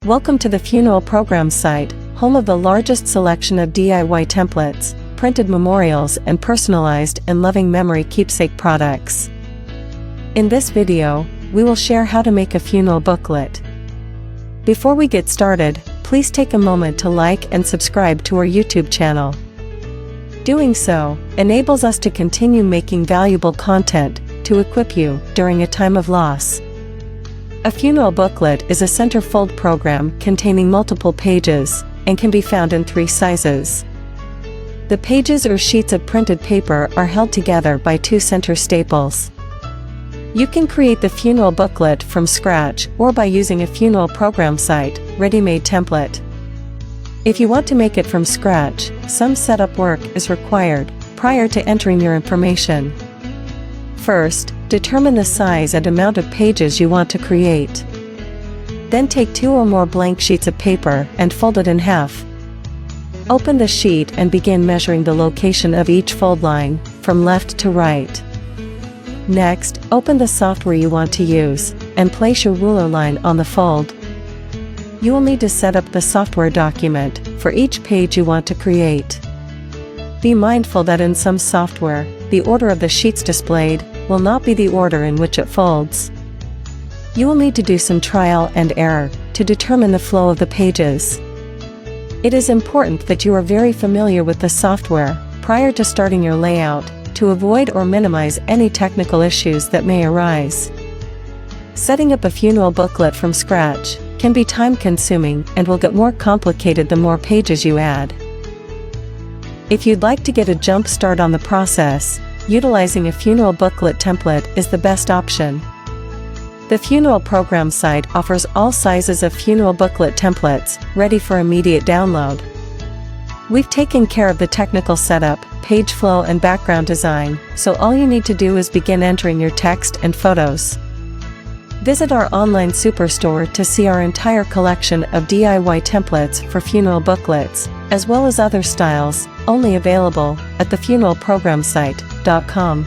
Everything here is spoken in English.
Welcome to the funeral program site, home of the largest selection of DIY templates, printed memorials and personalized and loving memory keepsake products. In this video, we will share how to make a funeral booklet. Before we get started, please take a moment to like and subscribe to our YouTube channel. Doing so enables us to continue making valuable content to equip you during a time of loss. A funeral booklet is a centerfold program containing multiple pages and can be found in 3 sizes. The pages or sheets of printed paper are held together by 2 center staples. You can create the funeral booklet from scratch or by using a funeral program site ready-made template. If you want to make it from scratch, some setup work is required prior to entering your information. First, determine the size and amount of pages you want to create. Then take 2 or more blank sheets of paper and fold it in half. Open the sheet and begin measuring the location of each fold line, from left to right. Next, open the software you want to use, and place your ruler line on the fold. You will need to set up the software document for each page you want to create. Be mindful that in some software, the order of the sheets displayed will not be the order in which it folds. You will need to do some trial and error to determine the flow of the pages. It is important that you are very familiar with the software prior to starting your layout to avoid or minimize any technical issues that may arise. Setting up a funeral booklet from scratch can be time-consuming and will get more complicated the more pages you add. If you'd like to get a jump start on the process, utilizing a funeral booklet template is the best option. The funeral program site offers all sizes of funeral booklet templates, ready for immediate download. We've taken care of the technical setup, page flow and background design, so all you need to do is begin entering your text and photos. Visit our online superstore to see our entire collection of DIY templates for funeral booklets, as well as other styles, only available at thefuneralprogramsite.com.